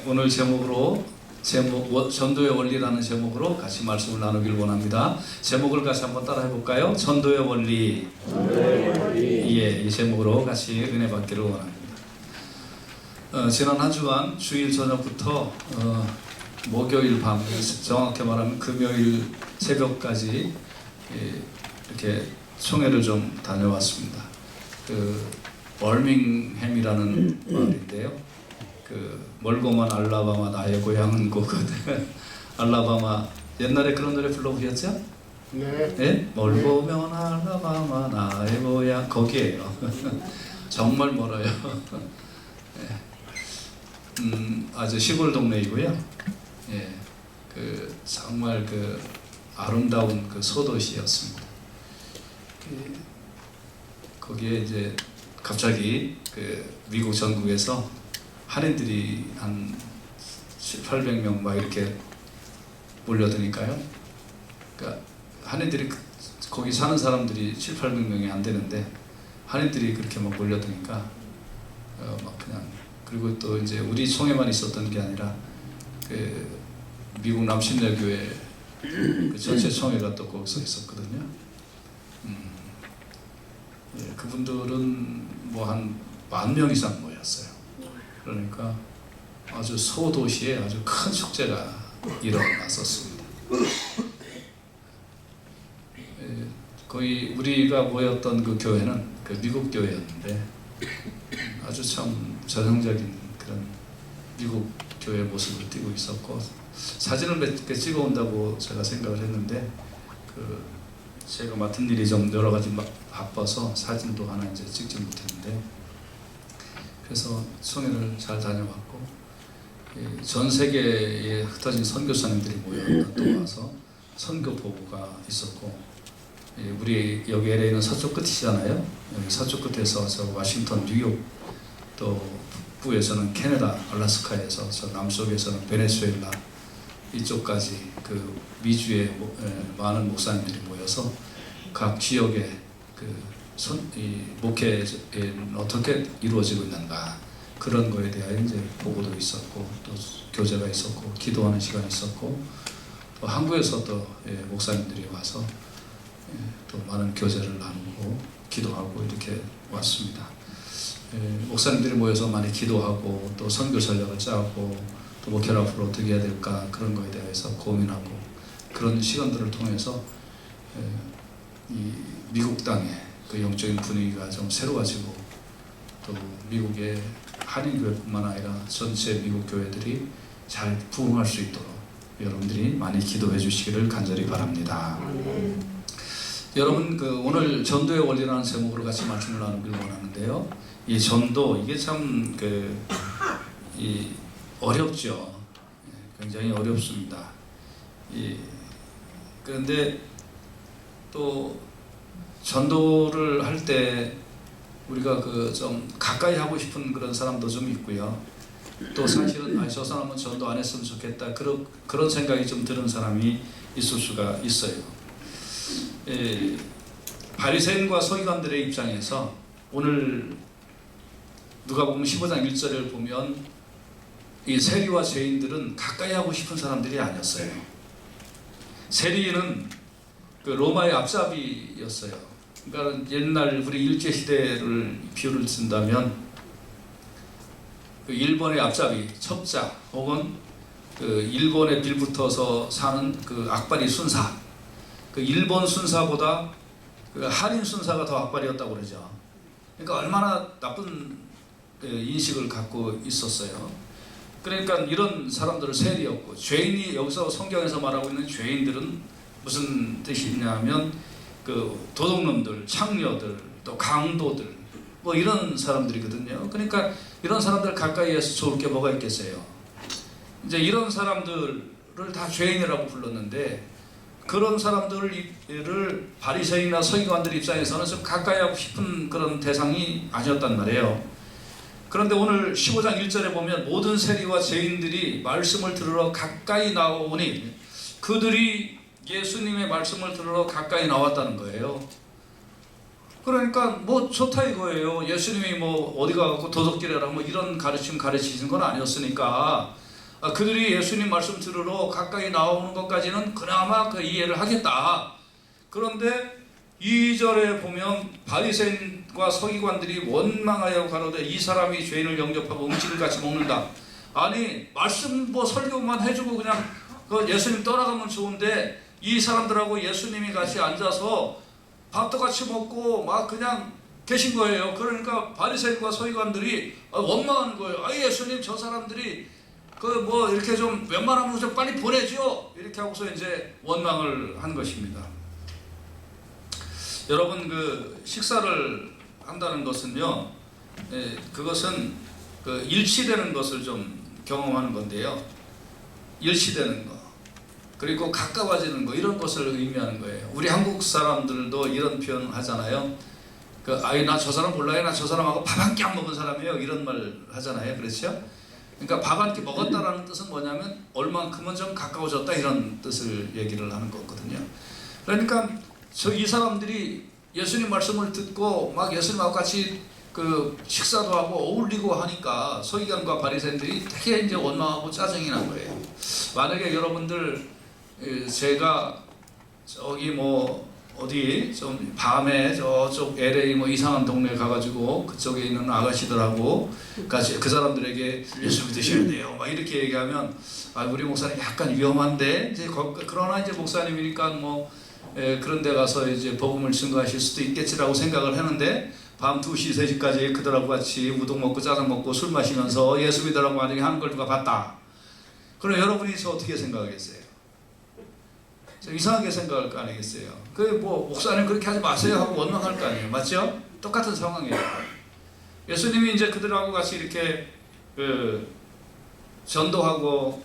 오늘 전도의 원리라는 제목으로 같이 말씀을 나누길 원합니다. 제목을 같이 한번 따라 해볼까요? 전도의 원리. 예, 이 제목으로 같이 은혜 받기를 원합니다. 지난 한 주간 주일 저녁부터 목요일 밤, 정확히 말하면 금요일 새벽까지 이렇게 총회를 좀 다녀왔습니다. 버밍햄이라는 마을인데요. 멀고만 알라바마 나의 고향은 고거든. 알라바마, 옛날에 그런 노래 불러보셨죠? 네. 멀고면 알라바마 나의 고향, 거기에요. 정말 멀어요. 아주 시골 동네이고요. 예, 정말 아름다운 소도시였습니다. 거기에 이제 갑자기 미국 전국에서 한인들이 한 700~800명 막 이렇게 몰려드니까요. 그러니까 한인들이 거기 사는 사람들이 700~800명이 안 되는데 한인들이 그렇게 막 몰려드니까 막 그냥, 그리고 또 이제 우리 총회만 있었던 게 아니라 미국 남신여교회 전체 총회가 또 거기서 있었거든요. 예, 그분들은 뭐 한 10,000명 이상 모였어요. 그러니까 아주 소도시에 아주 큰 축제가 일어났었습니다. 거의 우리가 모였던 그 교회는 미국 교회였는데 아주 참 전형적인 그런 미국 교회 모습을 띠고 있었고, 사진을 몇 개 찍어 온다고 제가 생각을 했는데 제가 맡은 일이 좀 여러 가지 바빠서 사진도 하나 이제 찍지 못했는데, 그래서 총회를 잘 다녀왔고, 전 세계에 흩어진 선교사님들이 모여 또 와서 선교 보고가 있었고, 우리 여기 LA는 서쪽 끝이잖아요. 여기 서쪽 끝에서 저 워싱턴, 뉴욕, 또 북부에서는 캐나다, 알래스카에서 저 남쪽에서는 베네수엘라, 이쪽까지 미주의 많은 목사님들이 모여서 각 지역의 목회는 어떻게 이루어지고 있는가, 그런 거에 대한 이제 보고도 있었고, 또 교제가 있었고, 기도하는 시간이 있었고, 또 한국에서 또 목사님들이 와서 또 많은 교제를 나누고 기도하고 이렇게 왔습니다. 목사님들이 모여서 많이 기도하고 또 선교 전략을 짜고 또 목회를 앞으로 어떻게 해야 될까, 그런 거에 대해서 고민하고, 그런 시간들을 통해서 이 미국 땅의 영적인 분위기가 좀 새로워지고, 또 미국의 한인교회뿐만 아니라 전체 미국 교회들이 잘 부흥할 수 있도록 여러분들이 많이 기도해 주시기를 간절히 바랍니다. 여러분, 오늘 전도의 원리라는 제목으로 같이 말씀을 나누길 원하는데요. 이 전도, 이게 참 어렵죠. 굉장히 어렵습니다. 그런데 또 전도를 할 때 우리가 좀 가까이 하고 싶은 그런 사람도 좀 있고요. 또 사실은 저 사람은 전도 안 했으면 좋겠다, 그런 생각이 좀 드는 사람이 있을 수가 있어요. 바리새인과 서기관들의 입장에서 오늘 누가복음 15장 1절을 보면 이 세리와 죄인들은 가까이 하고 싶은 사람들이 아니었어요. 세리는 로마의 앞잡이였어요. 그러니까 옛날 우리 일제시대를 비유를 쓴다면 일본의 앞잡이, 첩자, 혹은 일본에 빌붙어서 사는 악바리 순사, 일본 순사보다 한인 순사가 더 악바리였다고 그러죠. 그러니까 얼마나 나쁜 인식을 갖고 있었어요. 그러니까 이런 사람들을 세리였고, 죄인이, 여기서 성경에서 말하고 있는 죄인들은 무슨 뜻이냐면 도둑놈들, 창녀들, 또 강도들, 뭐 이런 사람들이거든요. 그러니까 이런 사람들 가까이에서 좋을 게 뭐가 있겠어요. 이제 이런 사람들을 다 죄인이라고 불렀는데, 그런 사람들을 바리새인이나 서기관들 입장에서는 좀 가까이 하고 싶은 그런 대상이 아니었단 말이에요. 그런데 오늘 15장 1절에 보면 모든 세리와 죄인들이 말씀을 들으러 가까이 나오니, 그들이 예수님의 말씀을 들으러 가까이 나왔다는 거예요. 그러니까 뭐 좋다 이거예요. 예수님이 뭐 어디 가고 도둑질해라 뭐 이런 가르침 가르치신 건 아니었으니까 그들이 예수님 말씀 들으러 가까이 나오는 것까지는 그나마 그 이해를 하겠다. 그런데 2절에 보면 바리새인과 서기관들이 원망하여 가로되 이 사람이 죄인을 영접하고 음식을 같이 먹는다. 아니 말씀 뭐 설교만 해주고 그냥 그 예수님 떠나가면 좋은데 이 사람들하고 예수님이 같이 앉아서 밥도 같이 먹고 막 그냥 계신 거예요. 그러니까 바리새인과 서기관들이 원망하는 거예요. 아 예수님 저 사람들이 그 뭐 이렇게 좀 웬만하면 좀 빨리 보내죠. 이렇게 하고서 이제 원망을 한 것입니다. 여러분 그 식사를 한다는 것은요, 그것은 그 일치되는 것을 좀 경험하는 건데요. 일치되는 거. 그리고 가까워지는 거 이런 것을 의미하는 거예요. 우리 한국 사람들도 이런 표현 하잖아요. 그 아이 나 저 사람 몰라요. 나 저 사람하고 밥 한 끼 안 먹은 사람이에요. 이런 말 하잖아요. 그렇죠? 그러니까 밥 한 끼 먹었다라는 뜻은 뭐냐면 얼만큼은 좀 가까워졌다 이런 뜻을 얘기를 하는 거거든요. 그러니까 이 사람들이 예수님 말씀을 듣고 막 예수님하고 같이 그 식사도 하고 어울리고 하니까 서기관과 바리새인들이 되게 이제 원망하고 짜증이 난 거예요. 만약에 여러분들 제가 저기 뭐 어디 좀 밤에 저쪽 LA 뭐 이상한 동네 가가지고 그쪽에 있는 아가씨들하고 같이 그 사람들에게 예수 믿으셔야 돼요 막 이렇게 얘기하면 아 우리 목사님 약간 위험한데 이제 그러나 이제 목사님이니까 뭐 그런 데 가서 이제 복음을 증거하실 수도 있겠지라고 생각을 했는데 밤 2시 3시까지 그들하고 같이 우동 먹고 짜장 먹고 술 마시면서 예수 믿으라고 만약에 하는 걸 누가 봤다. 그럼 여러분이 저 어떻게 생각하겠어요? 이상하게 생각할 거 아니겠어요? 그 뭐 목사님 그렇게 하지 마세요 하고 원망할 거 아니에요, 맞죠? 똑같은 상황이에요. 예수님이 이제 그들하고 같이 이렇게 그 전도하고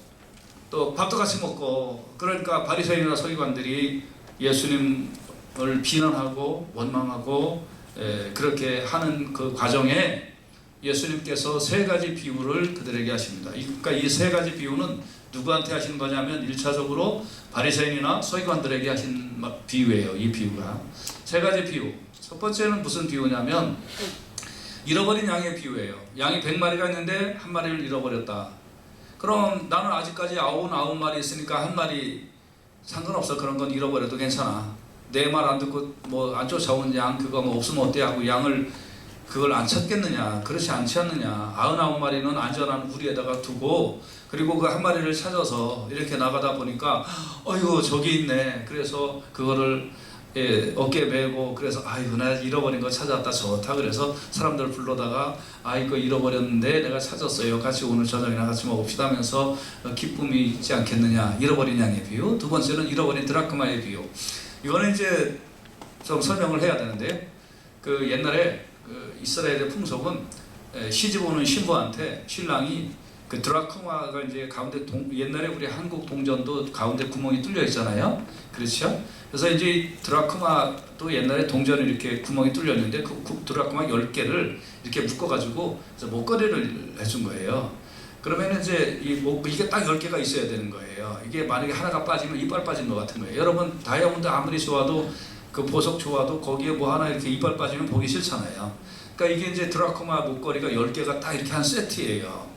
또 밥도 같이 먹고 그러니까 바리새인이나 서기관들이 예수님을 비난하고 원망하고 그렇게 하는 그 과정에 예수님께서 3가지 비유를 그들에게 하십니다. 그러니까 이 3가지 비유는 누구한테 하신 거냐면 1차적으로 바리새인이나 서기관들에게 하신 비유예요. 이 비유가 3가지 비유. 첫 번째는 무슨 비유냐면 잃어버린 양의 비유예요. 양이 100마리가 있는데 한 마리를 잃어버렸다. 그럼 나는 아직까지 99마리 있으니까 한 마리 상관없어. 그런 건 잃어버려도 괜찮아. 내 말 안 듣고 뭐 안 쫓아온 양 그거 뭐 없으면 어때 하고 양을 그걸 안 찾겠느냐? 그렇지 않지 않느냐? 99마리는 안전한 우리에다가 두고 그리고 그 한 마리를 찾아서 이렇게 나가다 보니까 어이구 저기 있네. 그래서 그거를 어깨에 메고 그래서 아이고 나 잃어버린 거 찾았다 좋다. 그래서 사람들 불러다가 아이고 잃어버렸는데 내가 찾았어요. 같이 오늘 저녁이나 같이 먹읍시다 하면서 기쁨이 있지 않겠느냐. 잃어버린 양의 비유. 두 번째는 잃어버린 드라크마의 비유. 이거는 이제 좀 설명을 해야 되는데 그 옛날에 그 이스라엘의 풍속은 시집 오는 신부한테 신랑이 그 드라크마가 이제 가운데 옛날에 우리 한국 동전도 가운데 구멍이 뚫려 있잖아요. 그렇죠? 그래서 이제 드라크마도 옛날에 동전에 이렇게 구멍이 뚫렸는데 그 드라크마 10개를 이렇게 묶어가지고 목걸이를 해준 거예요. 그러면 이제 이게 딱 10개가 있어야 되는 거예요. 이게 만약에 하나가 빠지면 이빨 빠진 것 같은 거예요. 여러분 다이아몬드 아무리 좋아도 그 보석 좋아도 거기에 뭐 하나 이렇게 이빨 빠지면 보기 싫잖아요. 그러니까 이게 이제 드라크마 목걸이가 10개가 딱 이렇게 한 세트예요.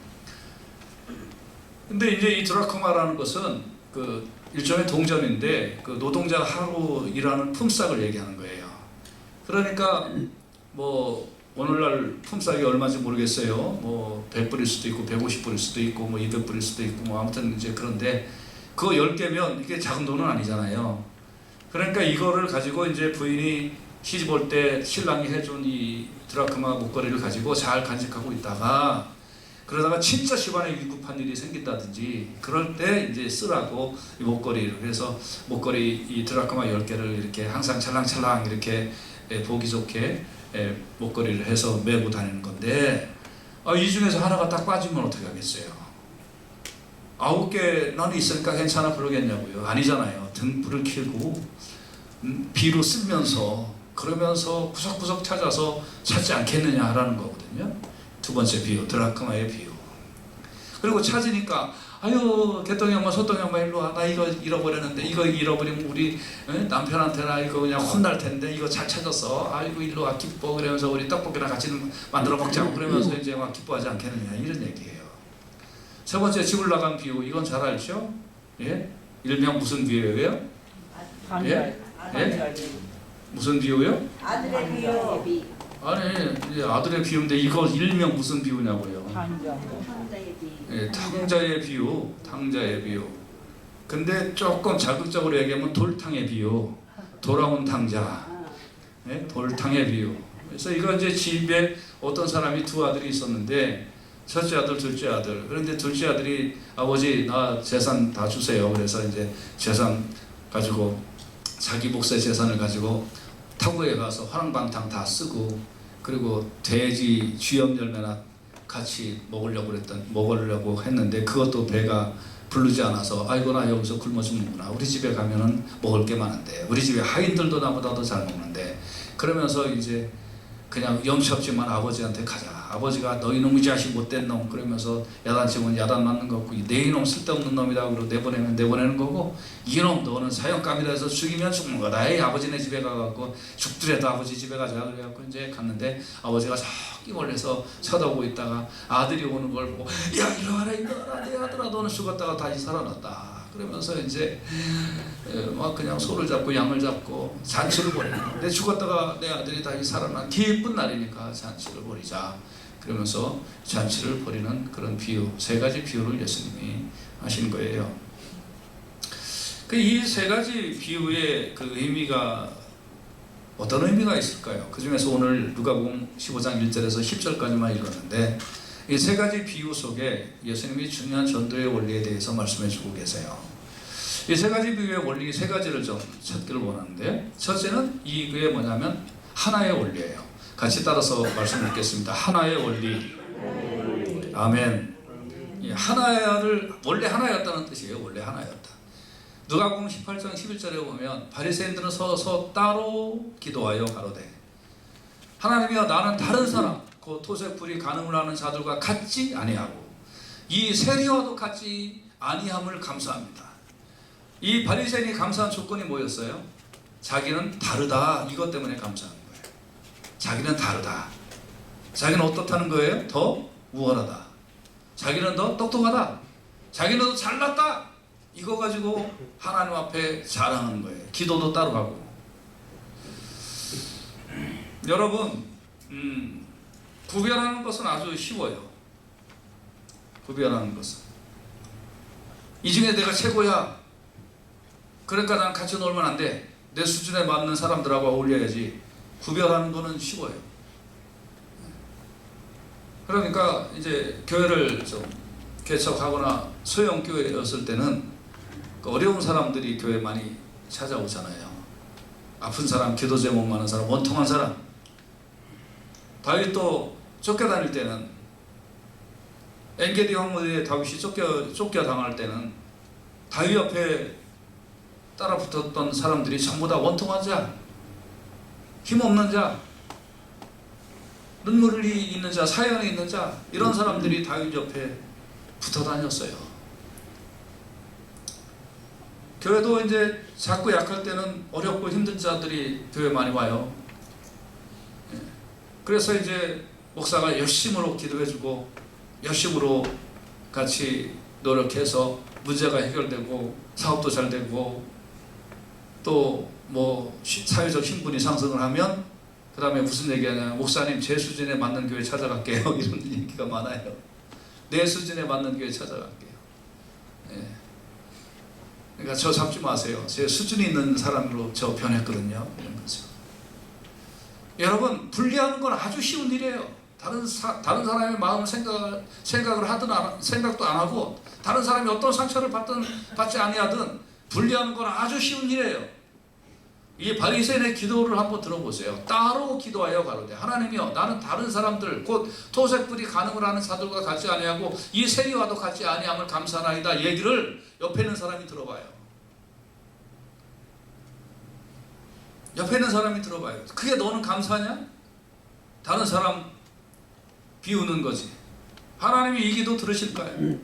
근데 이제 이 드라크마라는 것은 그 일종의 동전인데 그 노동자가 하루 일하는 품삯을 얘기하는 거예요. 그러니까 뭐 오늘날 품삯이 얼마인지 모르겠어요. 뭐 100불일 수도 있고 150불일 수도 있고 뭐 200불일 수도 있고 뭐 아무튼 이제 그런데 그거 10개면 이게 작은 돈은 아니잖아요. 그러니까 이거를 가지고 이제 부인이 시집 올 때 신랑이 해준 이 드라크마 목걸이를 가지고 잘 간직하고 있다가 그러다가 진짜 집안에 위급한 일이 생긴다든지 그럴 때 이제 쓰라고 이 목걸이를 그래서 목걸이 이 드라크마 10개를 이렇게 항상 찰랑찰랑 이렇게 보기 좋게 목걸이를 해서 메고 다니는 건데 이 중에서 하나가 딱 빠지면 어떻게 하겠어요? 9개는 있으니까 괜찮아 그러겠냐고요? 아니잖아요. 등불을 켜고 비로 쓸면서 그러면서 구석구석 찾아서 찾지 않겠느냐라는 거거든요. 두 번째 비유, 드라크마의 비유. 그리고 찾으니까 아유 개똥이 엄마 소똥이 엄마 일로 와. 나 이거 잃어버렸는데 이거 잃어버리면 우리 남편한테나 이거 그냥 혼날 텐데 이거 잘 찾았어. 아이고 일로 와 기뻐. 그러면서 우리 떡볶이랑 같이 만들어 먹자고 그러면서 이제 막 기뻐하지 않겠느냐 이런 얘기예요. 세 번째 집을 나간 비유 이건 잘 알죠? 예? 일명 무슨 비유예요? 예? 예? 무슨 비유요? 아들의 비유. 아니 이제 아들의 비유인데 이거 일명 무슨 비유냐고요? 탕자의 비유. 예, 탕자의 비유, 탕자의 비유. 근데 조금 자극적으로 얘기하면 돌탕의 비유, 돌아온 탕자, 예, 돌탕의 비유. 그래서 이거 이제 집에 어떤 사람이 두 아들이 있었는데 첫째 아들, 둘째 아들. 그런데 둘째 아들이 아버지 나 재산 다 주세요. 그래서 이제 재산 가지고 자기 몫의 재산을 가지고 타국에 가서 화랑방탕 다 쓰고 그리고 돼지 쥐염 열매나 같이 먹으려고 했는데 그것도 배가 부르지 않아서 아이고 나 여기서 굶어 죽는구나. 우리 집에 가면은 먹을 게 많은데 우리 집에 하인들도 나보다도 잘 먹는데 그러면서 이제 그냥 염치 없지만 아버지한테 가자. 아버지가 너희 놈의 자식 못된 놈 그러면서 야단치면 야단 맞는 거 없고 내 이놈 쓸데없는 놈이다 그러고 내보내는 거고 이놈 너는 사형감이라 해서 죽이면 죽는 거다. 에이 아버지네 집에 가갖고 죽더라도 아버지 집에 가자 그래갖고 이제 갔는데 아버지가 저기 멀리서 쳐다보고 있다가 아들이 오는 걸 보고 야 이리 와라 내 아들아 너는 죽었다가 다시 살아났다. 그러면서 이제 막 그냥 소를 잡고 양을 잡고 잔치를 벌이는 내 죽었다가 내 아들이 다시 살아난 기쁜 날이니까 잔치를 벌이자. 그러면서 잔치를 벌이는 그런 비유, 세 가지 비유를 예수님이 하신 거예요. 이 세 가지 비유의 그 의미가 어떤 의미가 있을까요? 그 중에서 오늘 누가복음 15장 1절에서 10절까지만 읽었는데 이 세 가지 비유 속에 예수님이 중요한 전도의 원리에 대해서 말씀해 주고 계세요. 이 세 가지 비유의 원리 세 가지를 좀 찾기를 원하는데 첫째는 그게 뭐냐면 하나의 원리예요. 같이 따라서 말씀 읽겠습니다. 하나의 원리. 아멘. 원래 하나였다는 뜻이에요. 원래 하나였다. 누가복음 18장 11절에 보면 바리새인들은 서서 따로 기도하여 가로되 하나님이여 나는 다른 사람 그 토색불이 간음을 하는 자들과 같지 아니하고 이 세리와도 같지 아니함을 감사합니다. 이 바리새인이 감사한 조건이 뭐였어요? 자기는 다르다. 이것 때문에 감사한 거예요. 자기는 다르다. 자기는 어떻다는 거예요? 더 우월하다. 자기는 더 똑똑하다. 자기는 더 잘났다. 이거 가지고 하나님 앞에 자랑하는 거예요. 기도도 따로 하고. 여러분 구별하는 것은 아주 쉬워요. 구별하는 것은 이 중에 내가 최고야. 그러니까 난 같이 놀면 안 돼. 내 수준에 맞는 사람들하고 어울려야지. 구별하는 거는 쉬워요. 그러니까 이제 교회를 좀 개척하거나 소형교회였을 때는 어려운 사람들이 교회 많이 찾아오잖아요. 아픈 사람, 기도 제목 많은 사람, 원통한 사람. 다윗도 쫓겨다닐 때는 엔게디 황무지에 다윗이 쫓겨당할 때는 다윗 옆에 따라 붙었던 사람들이 전부 다 원통한 자, 힘없는 자, 눈물이 있는 자, 사연이 있는 자 이런 사람들이 다윗 옆에 붙어 다녔어요. 교회도 이제 자꾸 약할 때는 어렵고 힘든 자들이 교회 많이 와요. 그래서 이제 목사가 열심으로 기도해주고 열심으로 같이 노력해서 문제가 해결되고 사업도 잘 되고 또 뭐 사회적 신분이 상승을 하면 그 다음에 무슨 얘기하냐, 목사님 제 수준에 맞는 교회 찾아갈게요. 이런 얘기가 많아요. 내 수준에 맞는 교회 찾아갈게요. 예. 그러니까 저 잡지 마세요. 제 수준이 있는 사람으로 저 변했거든요. 이런 거죠. 여러분 분리하는 건 아주 쉬운 일이에요. 다른 사람의 마음을 생각을 하든 생각도 안 하고 다른 사람이 어떤 상처를 받지 아니하든 분리하는 건 아주 쉬운 일이에요. 이 바리새인의 기도를 한번 들어보세요. 따로 기도하여 가로되 하나님이여 나는 다른 사람들 곧 토색불이 간음을 하는 자들과 같지 아니하고 이 세리와도 같지 아니함을 감사하나이다. 얘기를 옆에 있는 사람이 들어봐요. 옆에 있는 사람이 들어봐요. 그게 너는 감사냐? 다른 사람 비우는 거지. 하나님이 이 기도 들으실까요?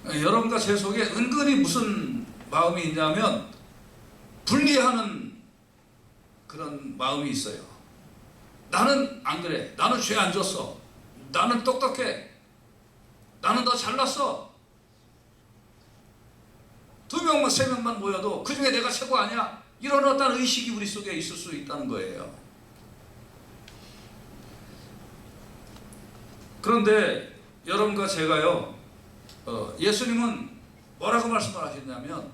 여러분과 제 속에 은근히 무슨 마음이 있냐면 분리하는 그런 마음이 있어요. 나는 안 그래. 나는 죄 안 졌어. 나는 똑똑해. 나는 더 잘났어. 2명만 3명만 모여도 그 중에 내가 최고 아니야? 이런 어떤 의식이 우리 속에 있을 수 있다는 거예요. 그런데 여러분과 제가요, 예수님은 뭐라고 말씀을 하셨냐면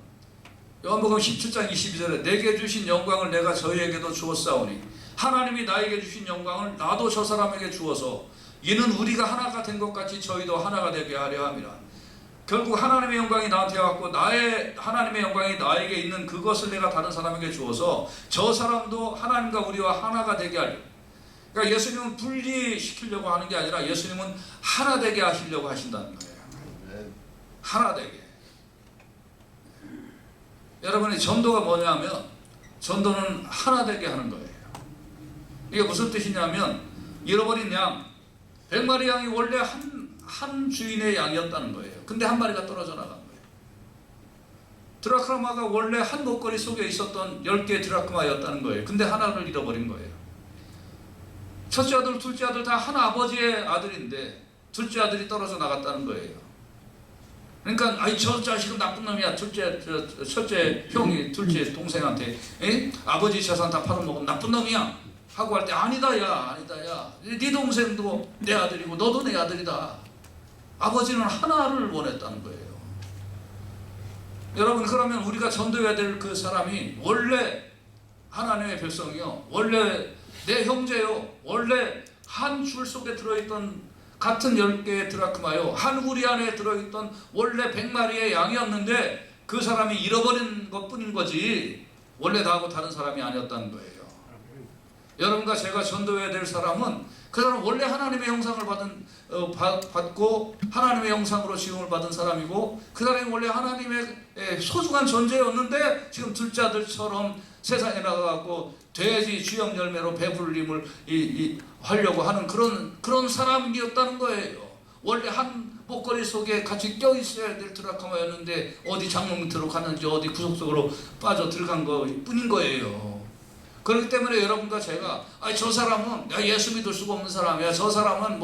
요한복음 17장 22절에 내게 주신 영광을 내가 저희에게도 주었사오니 하나님이 나에게 주신 영광을 나도 저 사람에게 주어서 이는 우리가 하나가 된 것 같이 저희도 하나가 되게 하려 함이라. 결국 하나님의 영광이 나한테 왔고 하나님의 영광이 나에게 있는 그것을 내가 다른 사람에게 주어서 저 사람도 하나님과 우리와 하나가 되게 하려. 그러니까 예수님은 분리시키려고 하는 게 아니라 예수님은 하나 되게 하시려고 하신다는 거예요. 하나 되게. 여러분이 전도가 뭐냐면 전도는 하나 되게 하는 거예요. 이게 무슨 뜻이냐면 잃어버린 양 100마리 양이 원래 한 주인의 양이었다는 거예요. 근데 한 마리가 떨어져 나간 거예요. 드라크마가 원래 한 목걸이 속에 있었던 10개의 드라크마였다는 거예요. 근데 하나를 잃어버린 거예요. 첫째 아들, 둘째 아들 다 한 아버지의 아들인데 둘째 아들이 떨어져 나갔다는 거예요. 그러니까 저 자식은 나쁜 놈이야. 첫째 형이 둘째 동생한테 아버지 재산 다 팔아먹은 나쁜 놈이야 하고 할 때 아니다 야 네 동생도 내 아들이고 너도 내 아들이다. 아버지는 하나를 원했다는 거예요. 여러분, 그러면 우리가 전도해야 될 그 사람이 원래 하나님의 백성이요, 원래 내 형제요, 원래 한 줄 속에 들어있던 같은 10개의 드라크마요, 한 우리 안에 들어있던 원래 100마리의 양이었는데 그 사람이 잃어버린 것뿐인 거지 원래 나하고 다른 사람이 아니었다는 거예요. 여러분과 제가 전도해야 될 사람은 그 사람은 원래 하나님의 형상을 받고 하나님의 형상으로 지음을 받은 사람이고 그 사람이 원래 하나님의 소중한 존재였는데 지금 둘째 아들처럼 세상에 나가고 돼지 주영 열매로 배불림을 하려고 하는 그런 사람이었다는 거예요. 원래 한 목걸이 속에 같이 껴있어야 될 드라크마였는데 어디 장롱 밑으로 갔는지 어디 구석 속으로 빠져 들어간 것 뿐인 거예요. 그렇기 때문에 여러분과 제가 저 사람은 예수 믿을 수가 없는 사람이야, 저 사람은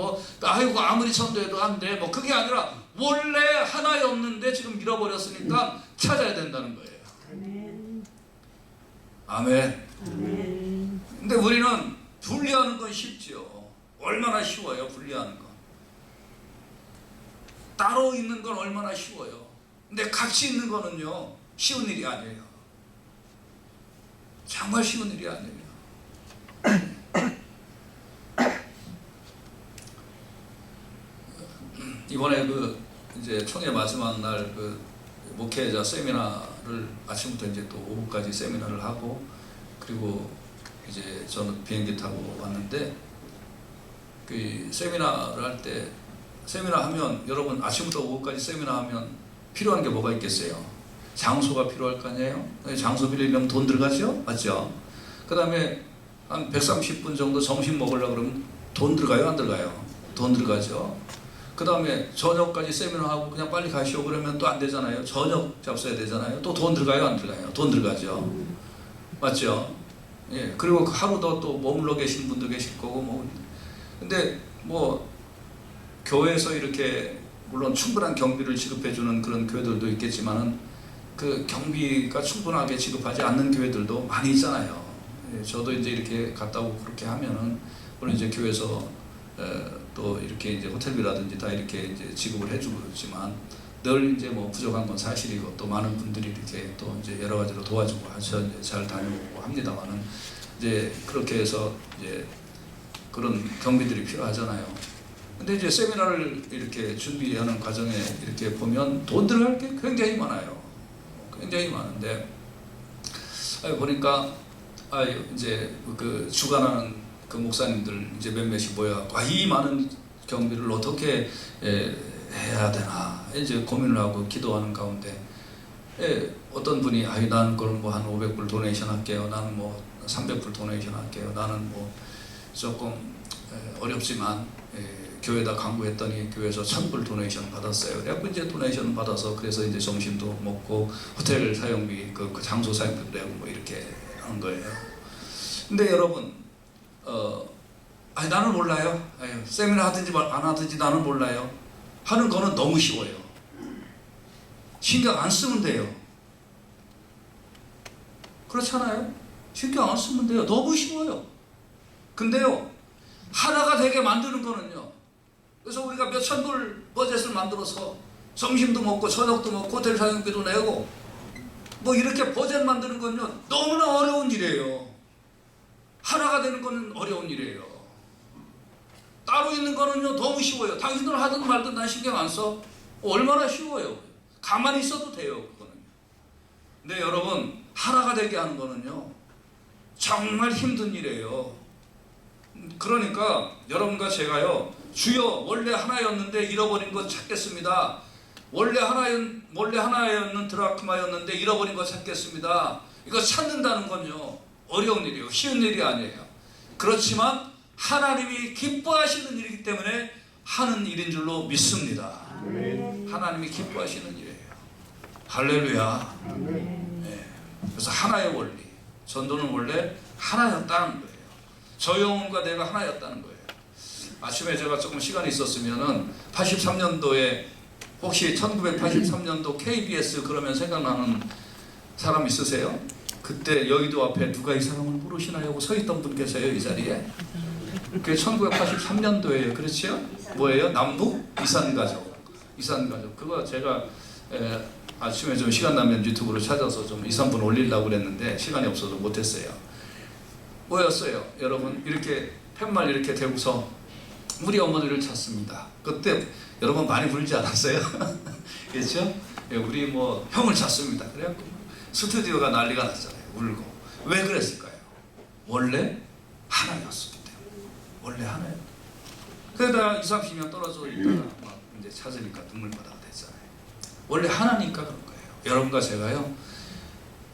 아무리 전도해도 안 돼, 그게 아니라 원래 하나였는데 지금 잃어버렸으니까 찾아야 된다는 거예요. 아멘. 근데 우리는 분리하는 건 쉽지요. 얼마나 쉬워요, 분리하는 건. 따로 있는 건 얼마나 쉬워요. 근데 같이 있는 거는요, 쉬운 일이 아니에요. 정말 쉬운 일이 아니에요. 이번에 이제 총회 마지막 날 목회자 세미나를 아침부터 이제 또 오후까지 세미나를 하고, 그리고 이제 저는 비행기 타고 왔는데 그 세미나를 할 때, 세미나 하면 여러분 아침부터 오후까지 세미나 하면 필요한 게 뭐가 있겠어요? 장소가 필요할 거 아니에요? 장소 빌리려면 돈 들어가죠? 맞죠? 그 다음에 한 130분 정도 점심 먹으려고 그러면 돈 들어가요? 안 들어가요? 돈 들어가죠? 그 다음에 저녁까지 세미나하고 그냥 빨리 가시오 그러면 또 안 되잖아요. 저녁 잡숴야 되잖아요. 또 돈 들어가요? 안 들어가요? 돈 들어가죠? 맞죠? 예. 그리고 하루 더 또 머물러 계신 분도 계실 거고 근데 교회에서 이렇게 물론 충분한 경비를 지급해주는 그런 교회들도 있겠지만은 그 경비가 충분하게 지급하지 않는 교회들도 많이 있잖아요. 예, 저도 이제 이렇게 갔다 오고 그렇게 하면은 물론 이제 교회에서 또 이렇게 이제 호텔비라든지 다 이렇게 이제 지급을 해주고 그렇지만 늘 이제 부족한 건 사실이고 또 많은 분들이 이렇게 또 이제 여러 가지로 도와주고 하셔 잘 다녀오고 합니다만은 이제 그렇게 해서 이제 그런 경비들이 필요하잖아요. 근데 이제 세미나를 이렇게 준비하는 과정에 이렇게 보면 돈 들어갈 게 굉장히 많아요. 굉장히 많은데 보니까 이제 주관하는 그 목사님들 이제 몇몇이 모여갖고 이 많은 경비를 어떻게 해야 되나 이제 고민을 하고 기도하는 가운데 어떤 분이 나는 그걸 한 500불 도네이션 할게요. 나는 300불 도네이션 할게요. 나는 조금 어렵지만 교회에다 강구했더니 교회에서 1,000불 도네이션 받았어요. 그래갖고 이제 도네이션 받아서 그래서 이제 점심도 먹고 호텔 사용비 그 장소 사용비도 내고 뭐 이렇게 하는 거예요. 근데 여러분 아니 나는 몰라요. 세미나 하든지 안 하든지 나는 몰라요. 하는 거는 너무 쉬워요. 신경 안 쓰면 돼요. 그렇잖아요. 신경 안 쓰면 돼요. 너무 쉬워요. 근데요 하나가 되게 만드는 거는요. 그래서 우리가 몇천 불 버젯을 만들어서 점심도 먹고 저녁도 먹고 호텔 사용비도 내고 뭐 이렇게 버젯 만드는 건요 너무나 어려운 일이에요. 하나가 되는 거는 어려운 일이에요. 따로 있는 거는요 너무 쉬워요. 당신들 하든 말든 난 신경 안 써. 얼마나 쉬워요. 가만히 있어도 돼요. 그거는요. 근데 여러분 하나가 되게 하는 거는요 정말 힘든 일이에요. 그러니까 여러분과 제가요 주여 원래 하나였는데 잃어버린 것 찾겠습니다. 원래 하나였는 드라크마였는데 잃어버린 것 찾겠습니다. 이거 찾는다는 건요 어려운 일이에요. 쉬운 일이 아니에요. 그렇지만 하나님이 기뻐하시는 일이기 때문에 하는 일인 줄로 믿습니다. 하나님이 기뻐하시는 일이에요. 할렐루야. 네. 그래서 하나의 원리. 전도는 원래 하나였다는 거예요. 저 영혼과 내가 하나였다는 거예요. 아침에 제가 조금 시간이 있었으면은 83년도에 혹시 1983년도 KBS 그러면 생각나는 사람 있으세요? 그때 여의도 앞에 누가 이 사람을 모르시나요? 하고 서 있던 분 계세요, 이 자리에. 그게 1983년도예요. 그렇죠? 뭐예요? 남북 이산가족. 이산가족. 그거 제가 아침에 좀 시간 나면 유튜브로 찾아서 좀 2, 3분 올리려고 그랬는데 시간이 없어서 못했어요. 뭐였어요? 여러분 이렇게 팻말 이렇게 대고서 우리 어머니를 찾습니다. 그때 여러분 많이 불지 않았어요? 그렇죠? 우리 뭐 형을 찾습니다. 그래갖고 스튜디오가 난리가 났잖아요. 울고. 왜 그랬을까요? 원래 하나였었기 때문에. 원래 하나였. 그러다 20, 30년 떨어져 있다가 막 이제 찾으니까 눈물바다가 됐잖아요. 원래 하나니까 그런 거예요. 여러분과 제가요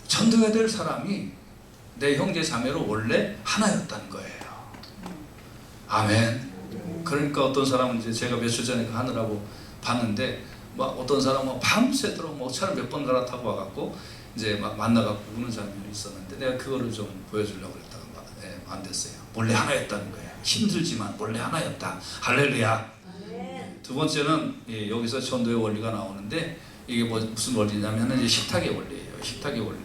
전도해야 될 사람이 내 형제 자매로 원래 하나였다는 거예요. 아멘. 그러니까 어떤 사람은 이제 제가 며칠 전에 하느라고 봤는데 막 어떤 사람은 밤새도록 뭐 차를 몇 번 갈아타고 와갖고 이제 막 만나갖고 우는 장면이 있었는데 내가 그거를 좀 보여주려고 그랬다가 안 됐어요. 원래 하나였다는 거예요. 힘들지만 원래 하나였다. 할렐루야. 두 번째는 여기서 전도의 원리가 나오는데 이게 뭐 무슨 원리냐면 이제 식탁의 원리예요. 식탁의 원리.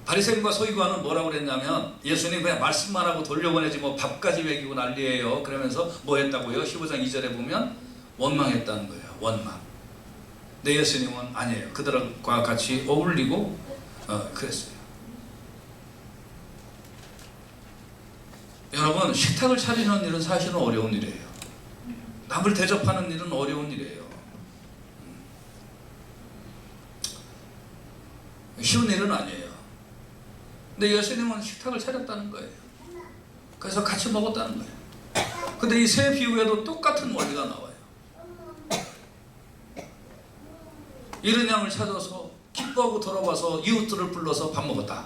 바리새인과 서기관은 뭐라고 그랬냐면 예수님 그냥 말씀만 하고 돌려보내지 뭐 밥까지 먹이고 난리예요. 그러면서 뭐 했다고요? 15장 2절에 보면 원망했다는 거예요. 원망. 근데 예수님은 아니에요. 그들과 같이 어울리고 그랬어요. 여러분 식탁을 차리는 일은 사실은 어려운 일이에요. 남을 대접하는 일은 어려운 일이에요. 쉬운 일은 아니에요. 근데 예수님은 식탁을 차렸다는 거예요. 그래서 같이 먹었다는 거예요. 근데 이 세 비유에도 똑같은 원리가 나와요. 잃은 양을 찾아서 기뻐하고 돌아와서 이웃들을 불러서 밥 먹었다.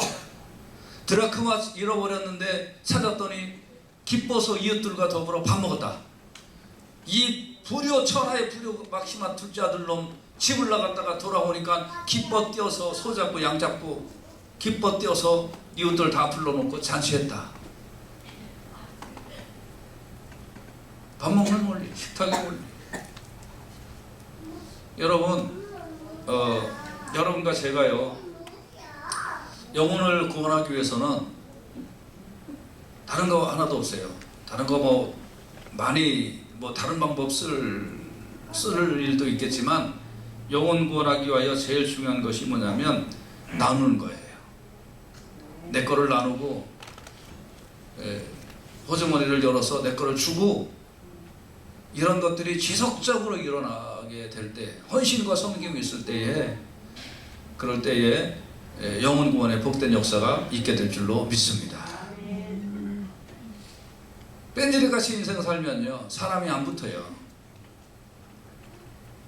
드라크마 잃어버렸는데 찾았더니 기뻐서 이웃들과 더불어 밥 먹었다. 이 불효 천하의 불효 막심한 둘째 아들 놈 집을 나갔다가 돌아오니까 기뻐 뛰어서 소 잡고 양 잡고 기뻐 뛰어서 이웃들 다 불러놓고 잔치했다. 밥 먹는 원리, 식탁의 원리. 여러분, 여러분과 제가요 영혼을 구원하기 위해서는 다른 거 하나도 없어요. 다른 거 뭐 많이 뭐 다른 방법 쓸 일도 있겠지만 영혼 구원하기 위하여 제일 중요한 것이 뭐냐면 나누는 거예요. 내 거를 나누고 호주머니를 열어서 내 거를 주고 이런 것들이 지속적으로 일어나게 될 때 헌신과 섬김이 있을 때에 그럴 때에 영혼 구원의 복된 역사가 있게 될 줄로 믿습니다. 뺀질이같이 인생 살면요 사람이 안 붙어요.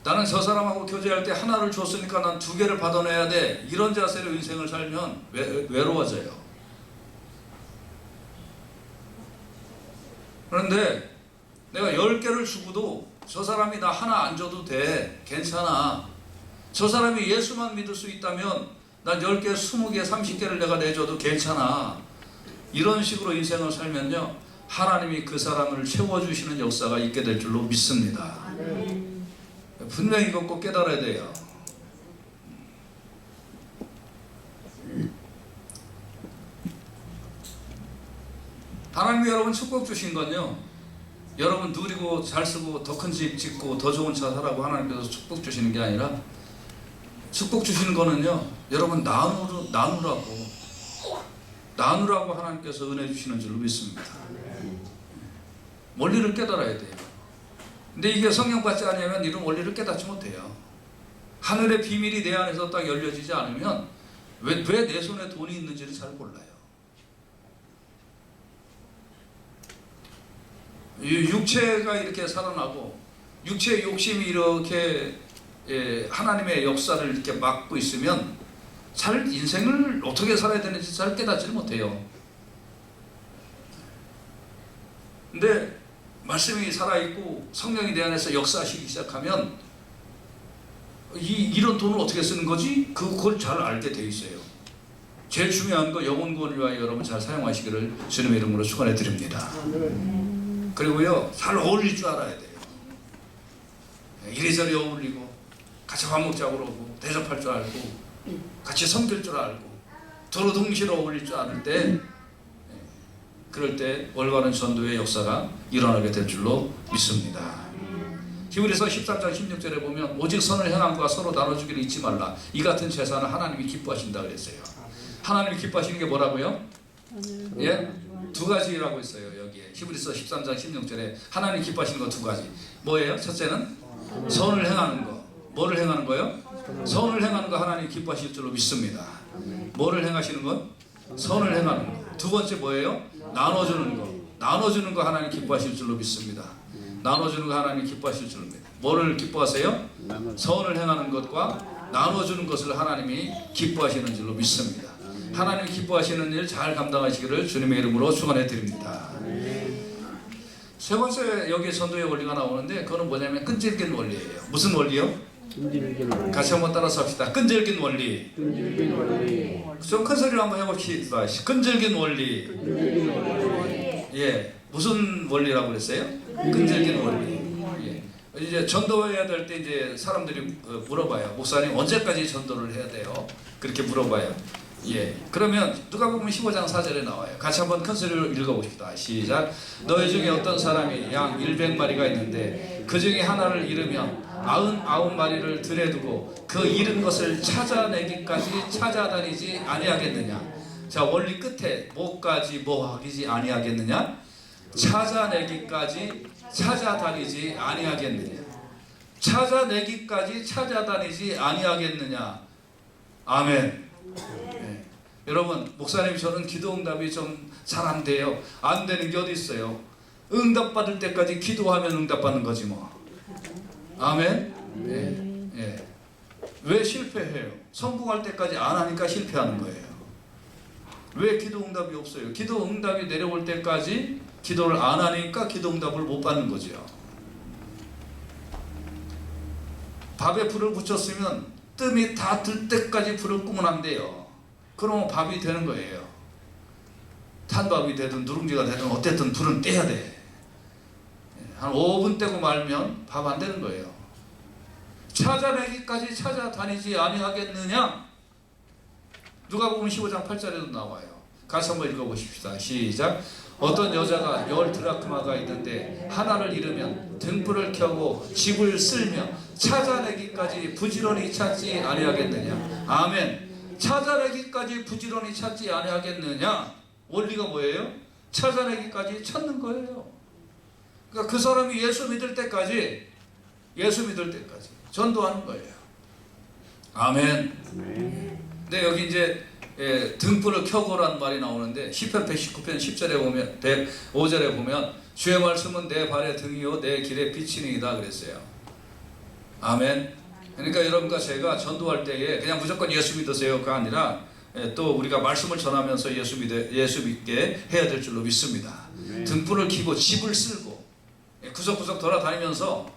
나는 저 사람하고 교제할 때 하나를 줬으니까 난 두 개를 받아내야 돼. 이런 자세로 인생을 살면 외로워져요. 그런데 내가 10개를 주고도 저 사람이 나 하나 안 줘도 돼. 괜찮아. 저 사람이 예수만 믿을 수 있다면 난 10개, 20개, 30개를 내가 내줘도 괜찮아. 이런 식으로 인생을 살면요, 하나님이 그 사람을 채워주시는 역사가 있게 될 줄로 믿습니다. 분명히 이거 꼭 깨달아야 돼요. 하나님이 여러분 축복 주신 건요, 여러분 누리고 잘 쓰고 더 큰 집 짓고 더 좋은 차 사라고 하나님께서 축복 주시는 게 아니라, 축복 주시는 거는요, 여러분 나누라고 하나님께서 은혜 주시는 줄로 믿습니다. 원리를 깨달아야 돼요. 근데 이게 성령 받지 않으면 이런 원리를 깨닫지 못해요. 하늘의 비밀이 내 안에서 딱 열려지지 않으면 왜 내 손에 돈이 있는지를 잘 몰라요. 육체가 이렇게 살아나고 육체의 욕심이 이렇게 하나님의 역사를 이렇게 막고 있으면 잘 인생을 어떻게 살아야 되는지 잘 깨닫지를 못해요. 근데 말씀이 살아있고 성령이 내 안에서 역사하시기 시작하면 이런 돈을 어떻게 쓰는 거지? 그걸 잘 알게 돼 있어요. 제일 중요한 거 영혼 구원을 위하여 여러분 잘 사용하시기를 주님의 이름으로 축원해 드립니다. 그리고요, 잘 어울릴 줄 알아야 돼요. 이리저리 어울리고 같이 밥 먹자고 그러고 대접할 줄 알고 같이 섬길 줄 알고 두루둥실 어울릴 줄 아는 때, 그럴 때 올바른 전도의 역사가 일어나게 될 줄로 믿습니다. 히브리서 13장 16절에 보면 오직 선을 행함과 서로 나눠주기를 잊지 말라. 이 같은 제사는 하나님이 기뻐하신다 그랬어요. 하나님이 기뻐하시는 게 뭐라고요? 예? 두 가지라고 있어요. 여기에 히브리서 13장 16절에 하나님 기뻐하시는 거 두 가지. 뭐예요? 첫째는 선을 행하는 거. 뭐를 행하는 거요? 선을 행하는 거 하나님 기뻐하실 줄로 믿습니다. 뭐를 행하시는 것? 선을 행하는 거. 두 번째 뭐예요? 나눠주는 거. 나눠주는 거 하나님 기뻐하실 줄로 믿습니다. 나눠주는 거 하나님 기뻐하실 줄로 믿습니다. 뭐를 기뻐하세요? 선을 행하는 것과 나눠주는 것을 하나님이 기뻐하시는 줄로 믿습니다. 하나님 기뻐하시는 일 잘 감당하시기를 주님의 이름으로 축원해 드립니다. 세 번째 여기에 전도의 원리가 나오는데, 그거는 뭐냐면 끈질긴 원리예요. 무슨 원리요? 같이 한번 따라서 합시다. 끈질긴 원리. 좀 큰 소리로 한번 해봅시다. 끈질긴 원리. 예, 무슨 원리라고 그랬어요? 끈질긴 원리. 예. 이제 전도해야 될 때 이제 사람들이 물어봐요. 목사님 언제까지 전도를 해야 돼요? 그렇게 물어봐요. 예. 그러면 누가복음 15장 4절에 나와요. 같이 한번 큰 소리로 읽어봅시다. 시작. 너희 중에 어떤 사람이 양 100마리가 있는데 그 중에 하나를 잃으면 99마리를 들에 두고 그 잃은 것을 찾아내기까지 찾아다니지 아니하겠느냐. 자, 원리 끝에 뭐까지 뭐하기지 아니하겠느냐? 찾아내기까지 찾아다니지 아니하겠느냐. 찾아내기까지 찾아다니지 아니하겠느냐. 아멘. 네. 여러분, 목사님 저는 기도응답이 좀 잘 안 돼요. 안 되는 게 어디 있어요? 응답받을 때까지 기도하면 응답받는 거지 뭐. 아멘. 네. 네. 왜 실패해요? 성공할 때까지 안 하니까 실패하는 거예요. 왜 기도응답이 없어요? 기도응답이 내려올 때까지 기도를 안 하니까 기도응답을 못 받는 거죠. 밥에 불을 붙였으면 뜸이 다 들 때까지 불을 끄면 안 돼요. 그러면 밥이 되는 거예요. 탄밥이 되든 누룽지가 되든 어쨌든 불은 떼야 돼. 한 5분 떼고 말면 밥 안 되는 거예요. 찾아내기까지 찾아다니지 아니하겠느냐? 누가복음 15장 8절에도 나와요. 같이 한번 읽어보십시다. 시작. 어떤 여자가 10드라크마가 있는데 하나를 잃으면 등불을 켜고 집을 쓸며 찾아내기까지 부지런히 찾지 아니하겠느냐. 아멘. 찾아내기까지 부지런히 찾지 아니하겠느냐. 원리가 뭐예요? 찾아내기까지 찾는 거예요. 그러니까 그 사람이 예수 믿을 때까지 전도하는 거예요. 아멘. 근데 여기 이제 등불을 켜고라는 말이 나오는데 시편 119편 10절에 보면 105절에 보면 주의 말씀은 내 발의 등이요 내 길의 빛이니이다 그랬어요. 아멘. 그러니까 여러분과 제가 전도할 때에 그냥 무조건 예수 믿으세요가 아니라 또 우리가 말씀을 전하면서 예수 믿게 해야 될 줄로 믿습니다. 등불을 켜고 집을 쓸고 구석구석 돌아다니면서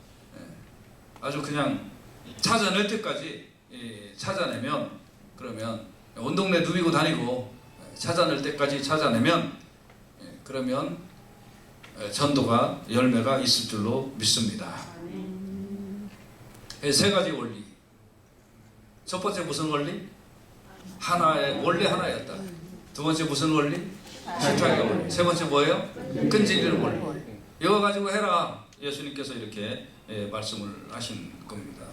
아주 그냥 찾아낼 때까지 찾아내면, 그러면 온 동네 누비고 다니고 찾아낼 때까지 찾아내면, 그러면 전도가 열매가 있을 줄로 믿습니다. 세 가지 원리. 첫 번째 무슨 원리? 하나의 원래 하나였다. 두 번째 무슨 원리? 실타의 원리. 세 번째 뭐예요? 끈질기는 원리. 이거 가지고 해라. 예수님께서 이렇게 말씀을 하신 겁니다.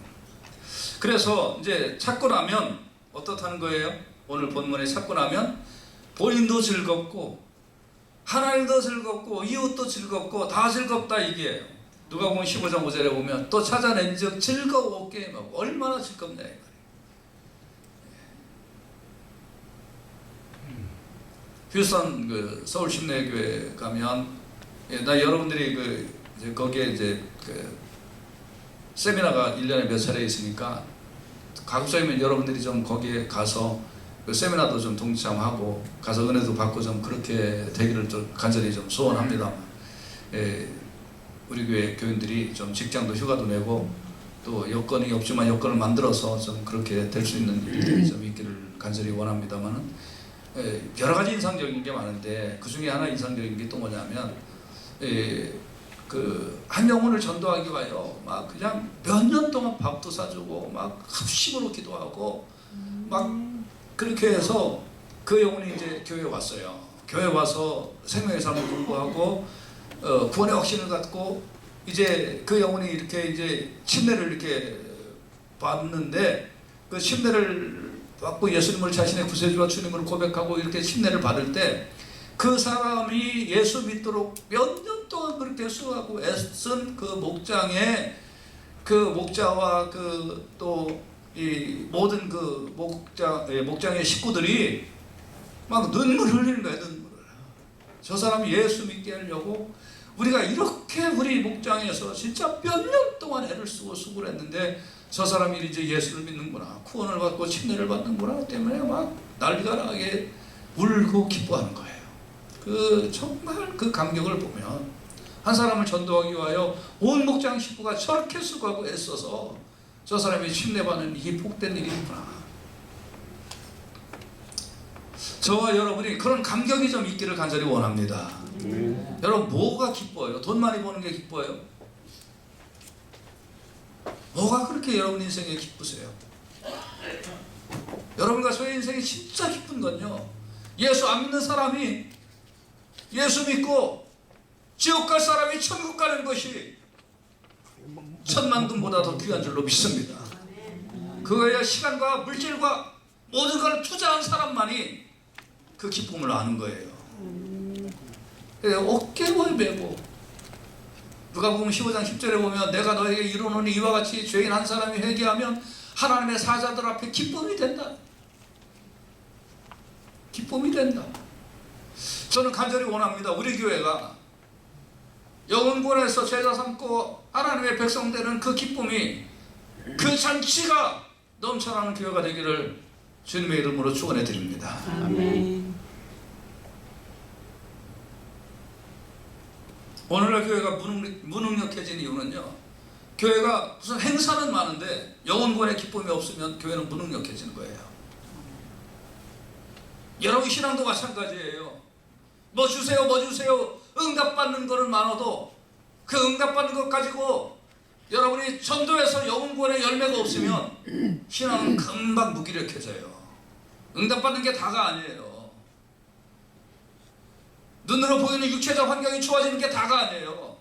그래서 이제 찾고 나면 어떻다는 거예요? 오늘 본문에 찾고 나면 본인도 즐겁고 하나님도 즐겁고 이웃도 즐겁고 다 즐겁다 이게요. 누가복음 15장 5절에 보면 또 찾아낸즉 즐거웠게 막 얼마나 즐겁냐 이 말이에요. 휴스턴 그 서울 심내교회 가면 나 여러분들이 거기에 이제 세미나가 1년에 몇 차례 있으니까 가급적이면 여러분들이 좀 거기에 가서 그 세미나도 좀 동참하고 가서 은혜도 받고 좀 그렇게 되기를 좀 간절히 좀 소원합니다. 우리 교회 교인들이 좀 직장도 휴가도 내고 또 여건이 없지만 여건을 만들어서 좀 그렇게 될 수 있는 일들이 좀 있기를 간절히 원합니다만은 여러 가지 인상적인 게 많은데 그 중에 하나 인상적인 게 또 뭐냐면 한 영혼을 전도하기 위하여 막 그냥 몇 년 동안 밥도 사주고 막 합심으로 기도하고 막 그렇게 해서 그 영혼이 이제 교회에 왔어요. 교회에 와서 생명의 삶을 공부하고 구원의 확신을 갖고 이제 그 영혼이 이렇게 이제 침례를 이렇게 받는데 그 침례를 받고 예수님을 자신의 구세주와 주님으로 고백하고 이렇게 침례를 받을 때 그 사람이 예수 믿도록 몇 년 동안 그렇게 수고하고 애쓴 그 목장의 그 목자와 그 또 이 모든 그 목장의 식구들이 막 눈물을 흘리는 거예요. 눈물을. 저 사람이 예수 믿게 하려고 우리가 이렇게 우리 목장에서 진짜 몇 년 동안 애를 쓰고 수고를 했는데 저 사람이 이제 예수를 믿는구나, 구원을 받고 침례를 받는구나 때문에 막 난리가 나게 울고 기뻐하는 거예요. 정말 그 감격을 보면 한 사람을 전도하기 위하여 온 목장 식구가 저렇게 수고하고 애써서 저 사람이 침례받는 이 복된 일이구나. 저와 여러분이 그런 감격이 좀 있기를 간절히 원합니다. 여러분 뭐가 기뻐요? 돈 많이 버는 게 기뻐요? 뭐가 그렇게 여러분 인생에 기쁘세요? 여러분과 저의 인생이 진짜 기쁜 건요, 예수 안 믿는 사람이 예수 믿고 지옥 갈 사람이 천국 가는 것이 천만금보다 더 귀한 줄로 믿습니다. 그거야 시간과 물질과 모든 걸 투자한 사람만이 그 기쁨을 아는 거예요. 어깨를 메고 누가복음 15장 10절에 보면 내가 너에게 이르노니 이와 같이 죄인 한 사람이 회개하면 하나님의 사자들 앞에 기쁨이 된다. 기쁨이 된다. 저는 간절히 원합니다. 우리 교회가 영혼권에서 제자 삼고 하나님의 백성 되는 그 기쁨이, 그 잔치가 넘쳐나는 교회가 되기를 주님의 이름으로 축원해 드립니다. 아멘. 오늘날 교회가 무능력해진 이유는요, 교회가 무슨 행사는 많은데 영혼권의 기쁨이 없으면 교회는 무능력해지는 거예요. 여러분 신앙도 마찬가지예요. 뭐 주세요 뭐 주세요 응답받는 거는 많아도 그 응답받는 것 가지고 여러분이 전도에서 영혼권의 열매가 없으면 신앙은 금방 무기력해져요. 응답받는 게 다가 아니에요. 눈으로 보이는 육체적 환경이 좋아지는 게 다가 아니에요.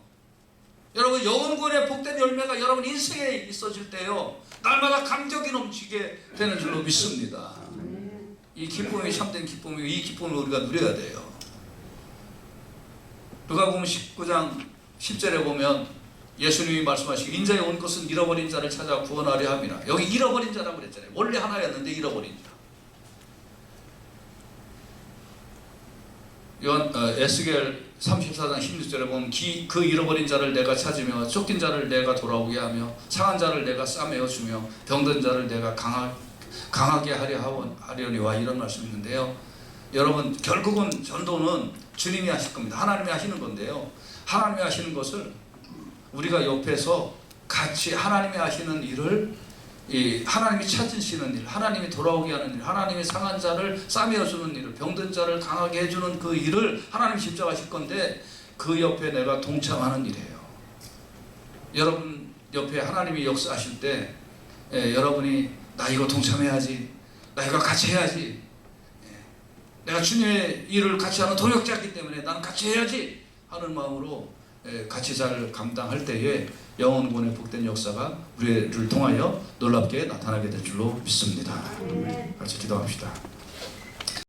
여러분 영혼권의 복된 열매가 여러분 인생에 있어질 때요, 날마다 감격이 넘치게 되는 줄로 믿습니다. 이 기쁨이 참된 기쁨이고 이 기쁨을 우리가 누려야 돼요. 누가복음 19장 10절에 보면 예수님이 말씀하시고 인자에 온 것은 잃어버린 자를 찾아 구원하려 함이라. 여기 잃어버린 자라고 그랬잖아요. 원래 하나였는데 잃어버린 자. 에스겔 34장 16절에 보면 그 잃어버린 자를 내가 찾으며 쫓긴 자를 내가 돌아오게 하며 상한 자를 내가 싸매어 주며 병든 자를 내가 강하게 하려니와 이런 말씀이 있는데요. 여러분 결국은 전도는 주님이 하실 겁니다. 하나님이 하시는 건데요. 하나님이 하시는 것을 우리가 옆에서 같이 하나님이 하시는 일을 하나님이 찾으시는 일, 하나님이 돌아오게 하는 일, 하나님이 상한 자를 싸매어주는 일을, 병든 자를 강하게 해주는 그 일을 하나님이 십자가하실 건데 그 옆에 내가 동참하는 일이에요. 여러분 옆에 하나님이 역사하실 때 여러분이 나 이거 동참해야지, 나 이거 같이 해야지, 내가 주님의 일을 같이 하는 동역자이기 때문에 나는 같이 해야지 하는 마음으로 같이 잘 감당할 때에 영혼군의 복된 역사가 우리를 통하여 놀랍게 나타나게 될 줄로 믿습니다. 같이 기도합시다.